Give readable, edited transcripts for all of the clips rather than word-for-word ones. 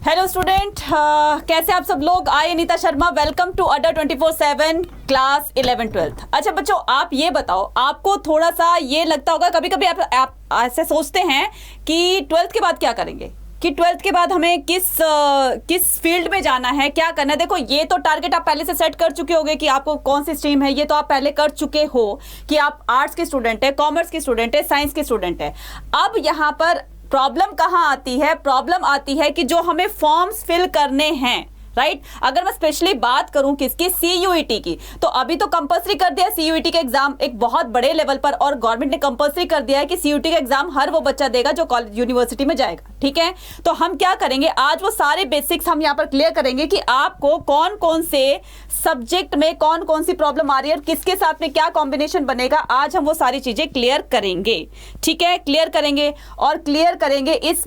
Hello student, कैसे आप सब लोग। आई अनीता शर्मा, वेलकम टू अड्डा 24/7 क्लास 11-12। अच्छा बच्चों, आप ये बताओ, आपको थोड़ा सा ये लगता होगा कभी कभी आप ऐसे सोचते हैं कि 12th के बाद क्या करेंगे, कि 12th के बाद हमें किस फील्ड में जाना है, क्या करना है। देखो, ये तो टारगेट आप पहले से सेट कर चुके होंगे कि आपको कौन सी स्ट्रीम है, ये तो आप पहले कर चुके हो कि आप आर्ट्स के स्टूडेंट है, कॉमर्स के स्टूडेंट है, साइंस के स्टूडेंट है। अब यहाँ पर प्रॉब्लम कहाँ आती है? प्रॉब्लम आती है कि जो हमें फॉर्म्स फिल करने हैं, राइट। अगर मैं स्पेशली बात करूं किसकी, सीयूईटी की, तो अभी तो कंपलसरी कर दिया सीयूईटी का एग्जाम एक बहुत बड़े लेवल पर, और गवर्नमेंट ने कंपलसरी कर दिया है कि सीयूईटी का एग्जाम हर वो बच्चा देगा जो कॉलेज यूनिवर्सिटी में जाएगा, ठीक है। तो हम क्या करेंगे, आज वो सारे बेसिक्स हम यहाँ पर क्लियर करेंगे कि आपको कौन कौन से सब्जेक्ट में कौन कौन सी प्रॉब्लम आ रही है और किसके साथ में क्या कॉम्बिनेशन बनेगा। आज हम वो सारी चीजें क्लियर करेंगे, ठीक है, क्लियर करेंगे। और क्लियर करेंगे इस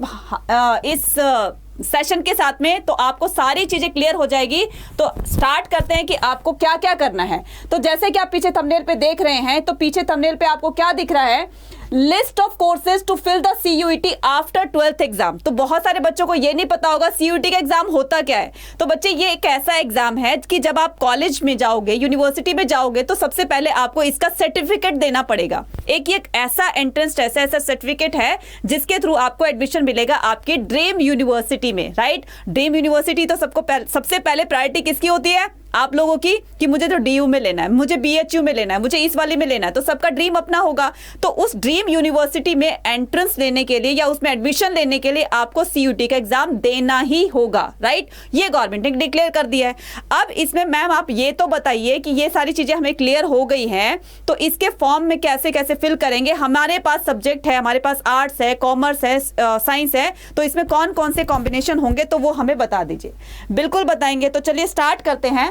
सेशन के साथ में, तो आपको सारी चीजें क्लियर हो जाएगी। तो स्टार्ट करते हैं कि आपको क्या क्या करना है। तो जैसे कि आप पीछे थंबनेल पे देख रहे हैं, तो पीछे थंबनेल पे आपको क्या दिख रहा है, list of courses to fill the CUET after 12th exam. तो बहुत सारे बच्चों को ये नहीं पता होगा सीयूईटी का एग्जाम होता क्या है। तो बच्चे, ये एक ऐसा एग्जाम है कि जब आप कॉलेज में जाओगे, यूनिवर्सिटी में जाओगे, तो सबसे पहले आपको इसका सर्टिफिकेट देना पड़ेगा। एक ऐसा एंट्रेंस टेस्ट, ऐसा सर्टिफिकेट है जिसके थ्रू आपको एडमिशन मिलेगा आपकी ड्रीम यूनिवर्सिटी में, राइट। ड्रीम यूनिवर्सिटी तो सबसे पहले प्रायोरिटी किसकी होती है? आप लोगों की, कि मुझे तो डीयू में लेना है, मुझे बीएचयू में लेना है, मुझे इस वाले में लेना है। तो सबका ड्रीम अपना होगा। तो उस ड्रीम यूनिवर्सिटी में एंट्रेंस लेने के लिए या उसमें एडमिशन लेने के लिए आपको सीयूटी का एग्जाम देना ही होगा, राइट। ये गवर्नमेंट ने डिक्लेयर कर दिया है। अब इसमें मैम आप ये तो बताइए कि ये सारी चीजें हमें क्लियर हो गई हैं, तो इसके फॉर्म में कैसे कैसे फिल करेंगे। हमारे पास सब्जेक्ट है, हमारे पास आर्ट्स है, कॉमर्स है, साइंस है, तो इसमें कौन कौन से कॉम्बिनेशन होंगे, तो वो हमें बता दीजिए। बिल्कुल बताएंगे। तो चलिए स्टार्ट करते हैं।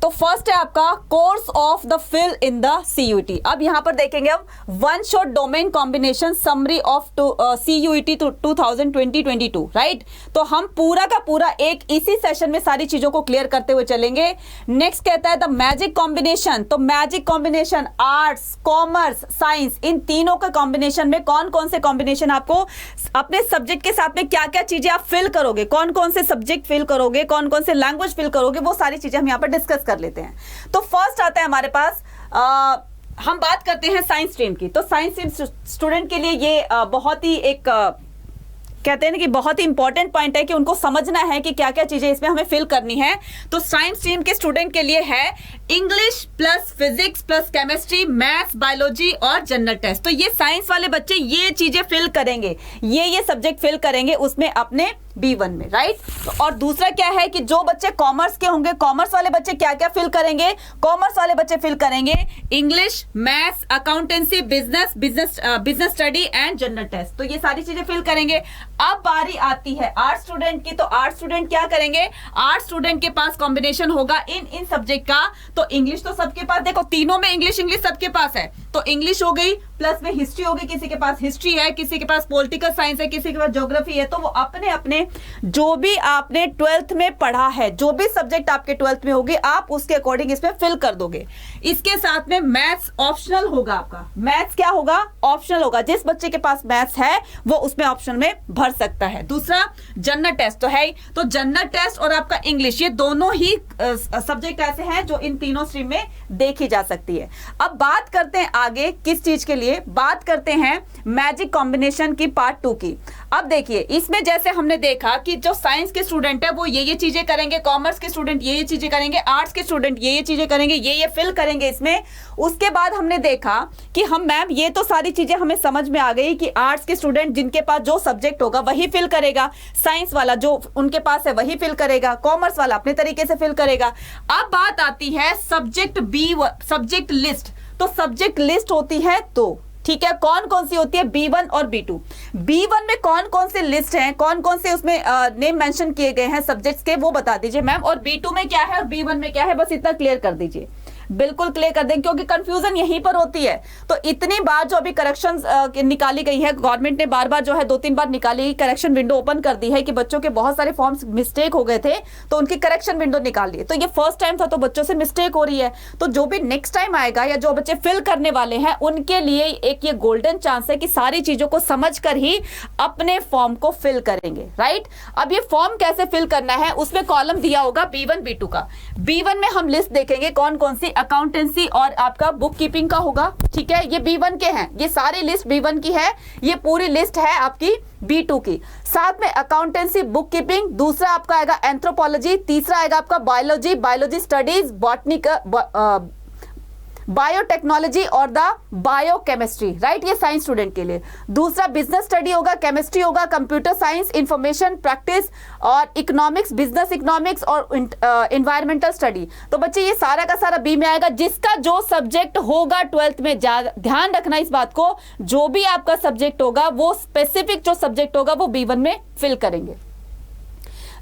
तो फर्स्ट है आपका course of the fill in the CUET. अब यहां पर देखेंगे हम one shot domain combination summary of CUET 2020-22, right. तो हम पूरा का पूरा एक इसी सेशन में सारी चीजों को क्लियर करते हुए चलेंगे। नेक्स्ट कहता है द मैजिक कॉम्बिनेशन। तो magic combination, arts, commerce, science, इन तीनों के कॉम्बिनेशन में कौन कौन से कॉम्बिनेशन आपको अपने सब्जेक्ट के साथ में क्या क्या चीजें आप फिल करोगे, कौन कौन से सब्जेक्ट फिल करोगे, कौन कौन से लैंग्वेज फिल करोगे, वो सारी चीजें हम यहाँ पर डिस्कस कर लेते हैं। तो फर्स्ट आता है हमारे पास, हम बात करते हैं साइंस स्ट्रीम की। तो साइंस स्ट्रीम स्टूडेंट के लिए ये बहुत ही एक कहते हैं ना कि बहुत ही इंपॉर्टेंट पॉइंट है कि उनको समझना है कि क्या क्या चीजें इसमें हमें फिल करनी है। तो साइंस स्ट्रीम के स्टूडेंट के लिए है English plus physics plus chemistry, maths, biology और जनरल टेस्ट। तो ये साइंस वाले बच्चे ये चीजें फिल करेंगे, ये सब्जेक्ट फिल करेंगे उसमें अपने B1 में, राइट। तो और दूसरा क्या है कि जो बच्चे कॉमर्स के होंगे, कॉमर्स वाले बच्चे क्या क्या फिल करेंगे, कॉमर्स वाले बच्चे फिल करेंगे English, maths, accountancy, business study and general test. तो ये सारी चीजें फिल करेंगे। अब बारी आती है आर्ट स्टूडेंट की। तो आर्ट स्टूडेंट क्या करेंगे, आर्ट स्टूडेंट के पास कॉम्बिनेशन होगा इन सब्जेक्ट का। तो इंग्लिश तो सबके पास, देखो तीनों में इंग्लिश सबके पास है। तो इंग्लिश हो गई, प्लस में हिस्ट्री होगी, किसी के पास हिस्ट्री है, किसी के पास पॉलिटिकल साइंस है, किसी के पास ज्योग्राफी है। तो वो अपने अपने जो भी आपने 12th में पढ़ा है, जो भी सब्जेक्ट आपके 12th में होगी, आप उसके अकॉर्डिंग इसमें फिल कर दोगे। इसके साथ में मैथ्स ऑप्शनल होगा आपका। मैथ्स क्या होगा, ऑप्शनल होगा। जिस बच्चे के पास मैथ्स है वो उसमें ऑप्शन में भर सकता है। दूसरा जनरल टेस्ट तो है ही। तो जनरल टेस्ट और आपका इंग्लिश, ये दोनों ही सब्जेक्ट ऐसे हैं जो इन तीनों स्ट्रीम में देखी जा सकती है। अब बात करते हैं आगे किस चीज के लिए, बात करते हैं मैजिक कॉम्बिनेशन की पार्ट 2 की। अब देखिए, इसमें जैसे हमने देखा कि जो साइंस के स्टूडेंट है वो ये चीजें करेंगे, कॉमर्स के स्टूडेंट ये चीजें करेंगे, आर्ट्स के स्टूडेंट ये चीजें करेंगे, ये फिल करेंगे इसमें। उसके बाद हमने देखा कि हम मैम ये तो सारी चीजें हमें समझ में आ गई कि आर्ट्स के स्टूडेंट जिनके पास जो सब्जेक्ट होगा वही फिल करेगा, साइंस वाला जो उनके पास है वही फिल करेगा, कॉमर्स वाला अपने तरीके से फिल करेगा। अब बात आती है सब्जेक्ट लिस्ट। तो सब्जेक्ट लिस्ट होती है, तो ठीक है, कौन कौन सी होती है, B1 और B2। B1 में कौन कौन से लिस्ट हैं, कौन कौन से उसमें नेम मेंशन किए गए हैं सब्जेक्ट्स के, वो बता दीजिए मैम। और B2 में क्या है और B1 में क्या है, बस इतना क्लियर कर दीजिए। बिल्कुल क्लियर कर देंगे, क्योंकि कंफ्यूजन यहीं पर होती है। तो इतनी बार जो अभी करेक्शन निकाली गई है, गवर्नमेंट ने बार बार जो है 2-3 बार निकाली, करेक्शन विंडो ओपन कर दी है कि बच्चों के बहुत सारे फॉर्म्स मिस्टेक हो गए थे, तो उनकी करेक्शन विंडो निकाल दी। तो ये फर्स्ट टाइम था, तो बच्चों से मिस्टेक हो रही है। तो जो भी नेक्स्ट टाइम आएगा या जो बच्चे फिल करने वाले हैं, उनके लिए एक ये गोल्डन चांस है कि सारी चीजों को समझकर ही अपने फॉर्म को फिल करेंगे, राइट। अब ये फॉर्म कैसे फिल करना है, उसमें कॉलम दिया होगा B1 B2 का। B1 में हम लिस्ट देखेंगे कौन कौन सी, अकाउंटेंसी और आपका बुक कीपिंग का होगा, ठीक है। ये B1 के हैं, ये सारी लिस्ट B1 की है, ये पूरी लिस्ट है आपकी B2 की। साथ में अकाउंटेंसी, बुक कीपिंग, दूसरा आपका आएगा एंथ्रोपोलॉजी, तीसरा आएगा आपका बायोलॉजी, बायोलॉजी स्टडीज, बॉटनी का बायोटेक्नोलॉजी और द बायोकेमिस्ट्री, राइट, ये साइंस स्टूडेंट के लिए। दूसरा बिजनेस स्टडी होगा, केमिस्ट्री होगा, कंप्यूटर साइंस, इंफॉर्मेशन प्रैक्टिस और इकोनॉमिक्स, बिजनेस इकोनॉमिक्स और एनवायरमेंटल स्टडी। तो बच्चे ये सारा का सारा बी में आएगा। जिसका जो सब्जेक्ट होगा 12th में, ध्यान रखना इस बात को, जो भी आपका सब्जेक्ट होगा वो स्पेसिफिक जो सब्जेक्ट होगा वो B1 में फिल करेंगे।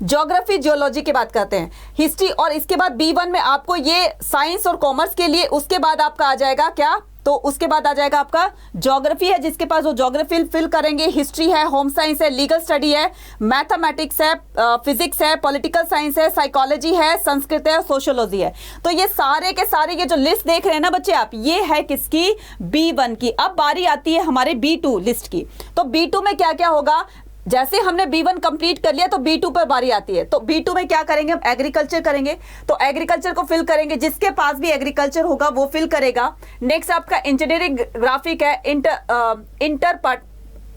ज्योग्राफी, जियोलॉजी की बात करते हैं, हिस्ट्री, और इसके बाद B1 में आपको ये साइंस और कॉमर्स के लिए, उसके बाद आपका आ जाएगा क्या, तो उसके बाद आ जाएगा आपका ज्योग्राफी है, जिसके पास वो ज्योग्राफी फिल करेंगे, हिस्ट्री है, होम साइंस है, लीगल स्टडी है, मैथमेटिक्स है, फिजिक्स है, पॉलिटिकल साइंस है, साइकोलॉजी है, संस्कृत है, सोशियोलॉजी है। तो ये सारे के सारे ये जो लिस्ट देख रहे हैं ना बच्चे आप, ये है किसकी, B1 की। अब बारी आती है हमारे B2 लिस्ट की। तो B2 में क्या क्या होगा, जैसे हमने B1 कंप्लीट कर लिया तो B2 पर बारी आती है। तो B2 में क्या करेंगे हम, एग्रीकल्चर करेंगे, तो एग्रीकल्चर को फिल करेंगे, जिसके पास भी एग्रीकल्चर होगा वो फिल करेगा। नेक्स्ट आपका इंजीनियरिंग ग्राफिक है,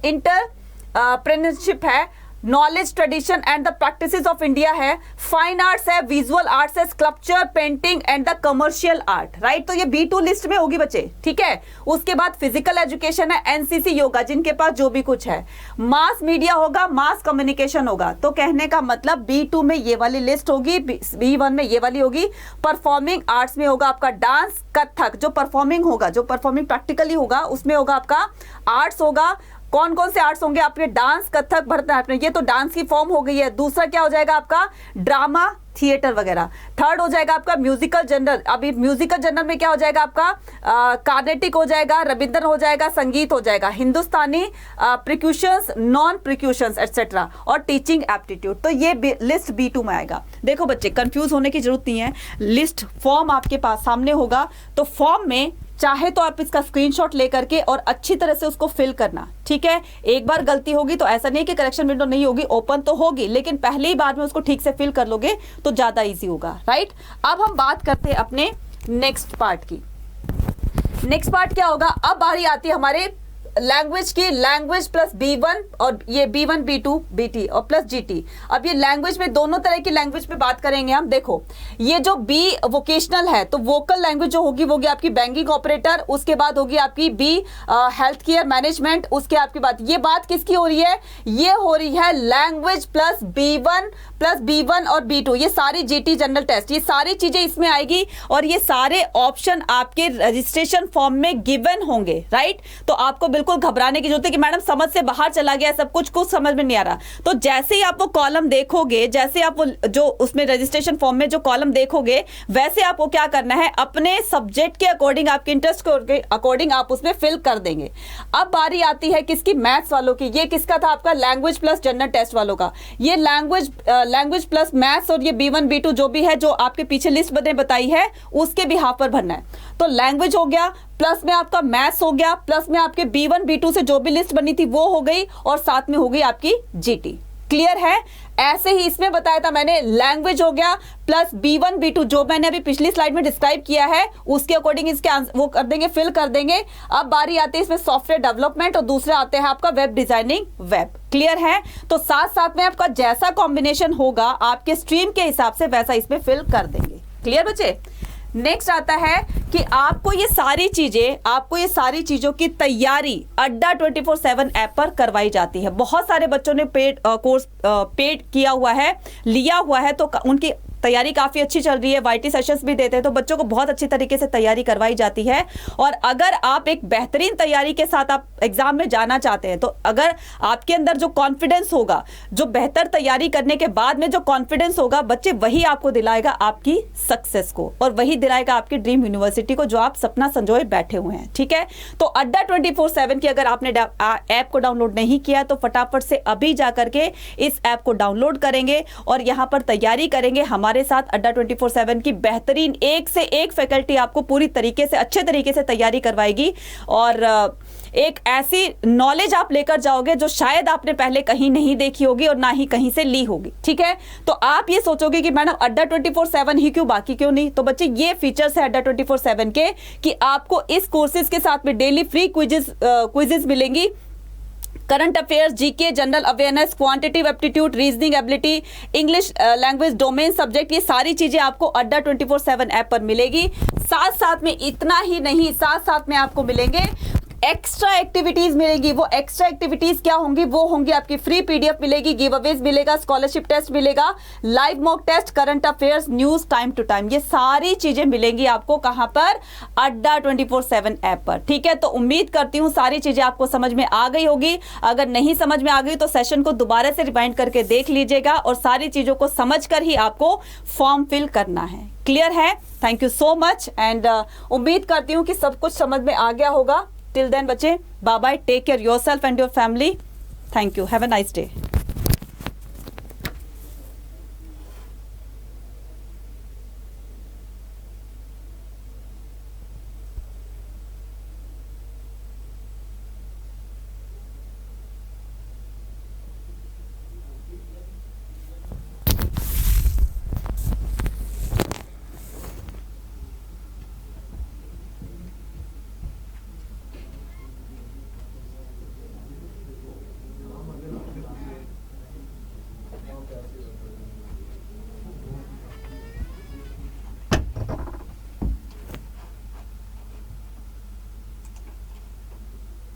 इंटरप्रेन्योरशिप है, knowledge, tradition and the practices of India है, फाइन आर्ट्स है, विजुअल आर्ट्स है, sculpture, painting and the commercial art, right. तो ये B2 लिस्ट में होगी बच्चे, ठीक है। उसके बाद फिजिकल एजुकेशन है, एनसीसी, योगा, जिनके पास जो भी कुछ है, मास मीडिया होगा, मास कम्युनिकेशन होगा। तो कहने का मतलब B2 में ये वाली लिस्ट होगी, B1 में ये वाली होगी। परफॉर्मिंग आर्ट्स में होगा आपका डांस, कथक, जो परफॉर्मिंग होगा, जो परफॉर्मिंग प्रैक्टिकली होगा, उसमें होगा आपका आर्ट्स होगा। कौन कौन से आर्ट्स होंगे आपके, डांस, कथक, भरतनाट्यम, ये तो डांस की फॉर्म हो गई है। दूसरा क्या हो जाएगा आपका, ड्रामा, थिएटर वगैरह। थर्ड हो जाएगा आपका म्यूजिकल जनरल। अभी म्यूजिकल जनरल में क्या हो जाएगा आपका, कार्नेटिक हो जाएगा, रविंद्रन हो जाएगा, संगीत हो जाएगा, हिंदुस्तानी, प्रिक्यूशंस, नॉन प्रिक्यूशंस एटसेट्रा, और टीचिंग एप्टीट्यूड। तो ये लिस्ट B2 में आएगा। देखो बच्चे, कंफ्यूज होने की जरूरत नहीं है, लिस्ट फॉर्म आपके पास सामने होगा। तो फॉर्म में चाहे तो आप इसका स्क्रीनशॉट लेकर के और अच्छी तरह से उसको फिल करना, ठीक है। एक बार गलती होगी तो ऐसा नहीं कि करेक्शन विंडो नहीं होगी, ओपन तो होगी, लेकिन पहले ही बार में उसको ठीक से फिल कर लोगे तो ज्यादा इजी होगा, राइट। अब हम बात करते हैं अपने नेक्स्ट पार्ट की। नेक्स्ट पार्ट क्या होगा, अब बारी आती है हमारे लैंग्वेज की, लैंग्वेज प्लस B1 और ये B1 B2 BT और प्लस GT। अब ये लैंग्वेज में दोनों तरह की लैंग्वेज पे बात करेंगे हम। देखो ये जो B वोकेशनल है, तो वोकल लैंग्वेज जो होगी वो होगी आपकी बैंकिंग ऑपरेटर, उसके बाद होगी आपकी B हेल्थ केयर मैनेजमेंट, उसके आपकी बात, ये बात किसकी हो रही है, ये हो रही है लैंग्वेज प्लस B1 और B2, ये सारी GT जनरल टेस्ट, ये सारी चीजें इसमें आएगी और ये सारे ऑप्शन आपके रजिस्ट्रेशन फॉर्म में गिवन होंगे, राइट। तो आपको बिल्कुल घबराने की जरूरत है कि मैडम समझ से बाहर चला गया, सब कुछ समझ में नहीं आ रहा। तो जैसे ही आप वो कॉलम देखोगे, जैसे आप वो जो उसमें रजिस्ट्रेशन फॉर्म में जो कॉलम देखोगे, वैसे आपको क्या करना है, अपने सब्जेक्ट के अकॉर्डिंग, आपके इंटरेस्ट के अकॉर्डिंग आप उसमें फिल कर देंगे। अब बारी आती है किसकी, मैथ्स वालों की। ये किसका था आपका, लैंग्वेज प्लस जनरल टेस्ट वालों का। ये लैंग्वेज प्लस मैथ्स और ये B1 B2 जो भी है, जो आपके पीछे लिस्ट बताई है, उसके बिहाफ पर भरना है। तो लैंग्वेज हो गया, प्लस में आपका मैथ्स हो गया, प्लस में आपके B1 B2 से जो भी लिस्ट बनी थी वो हो गई, और साथ में हो गई आपकी GT। क्लियर है। ऐसे ही इसमें बताया था मैंने, लैंग्वेज हो गया प्लस B1 B2 जो मैंने अभी पिछली स्लाइड में डिस्क्राइब किया है, उसके अकॉर्डिंग इसके वो कर देंगे, फिल कर देंगे। अब बारी आती है इसमें सॉफ्टवेयर डेवलपमेंट और दूसरे आते हैं आपका वेब डिजाइनिंग, वेब। क्लियर है। तो साथ साथ में आपका जैसा कॉम्बिनेशन होगा आपके स्ट्रीम के हिसाब से वैसा इसमें फिल कर देंगे। क्लियर बच्चे। नेक्स्ट आता है कि आपको ये सारी चीजों की तैयारी अड्डा 24/7 ऐप पर करवाई जाती है। बहुत सारे बच्चों ने पेड कोर्स पेड किया हुआ है, लिया हुआ है, तो उनकी तैयारी काफ़ी अच्छी चल रही है, वाईटी सेशंस भी देते हैं, तो बच्चों को बहुत अच्छी तरीके से तैयारी करवाई जाती है। और अगर आप एक बेहतरीन तैयारी के साथ आप एग्जाम में जाना चाहते हैं, तो अगर आपके अंदर जो कॉन्फिडेंस होगा, जो बेहतर तैयारी करने के बाद में जो कॉन्फिडेंस होगा, बच्चे वही आपको दिलाएगा आपकी सक्सेस को, और वही दिलाएगा आपकी ड्रीम यूनिवर्सिटी को जो आप सपना संजोए बैठे हुए हैं। ठीक है, तो अड्डा 24/7 की अगर आपने ऐप को डाउनलोड नहीं किया तो फटाफट से अभी जाकर के इस ऐप को डाउनलोड करेंगे और यहां पर तैयारी करेंगे हमारे साथ। अड्डा 24/7 की बेहतरीन एक से एक फैकल्टी आपको पूरी तरीके से अच्छे तरीके से तैयारी करवाएगी, और एक ऐसी नॉलेज आप लेकर जाओगे जो शायद आपने पहले कहीं नहीं देखी होगी और ना ही कहीं से ली होगी। ठीक है, तो आप ये सोचोगे कि मैडम अड्डा 24/7 ही क्यों, बाकी क्यों नहीं? तो बच्चे ये फीचर्स है अड्डा 24/7 के कि आपको इस कोर्सेज के साथ में डेली फ्री क्विजेस मिलेंगी। Current affairs, GK, general awareness, quantitative aptitude, reasoning ability, English language, domain subject, ये सारी चीजें आपको अड्डा 24/7 ऐप पर मिलेगी। साथ साथ में इतना ही नहीं, साथ साथ में आपको मिलेंगे एक्स्ट्रा एक्टिविटीज मिलेगी। वो एक्स्ट्रा एक्टिविटीज क्या होंगी? वो होंगी आपकी फ्री पीडीएफ मिलेगी, गिव अवेज मिलेगा, स्कॉलरशिप टेस्ट मिलेगा, live mock test, current affairs, news time to time, ये सारी चीजें मिलेंगी आपको कहां पर? अड्डा 24/7 ऐप पर। ठीक है, तो उम्मीद करती हूं सारी चीजें आपको समझ में आ गई होगी। अगर नहीं समझ में आ गई तो सेशन को दोबारा से रिवाइंड करके देख लीजिएगा, और सारी चीजों को समझ कर ही आपको फॉर्म फिल करना है। क्लियर है? Thank you so much, and उम्मीद करती हूं कि सब कुछ समझ में आ गया होगा। Till then, बच्चे, bye bye. Take care yourself and your family. Thank you. Have a nice day.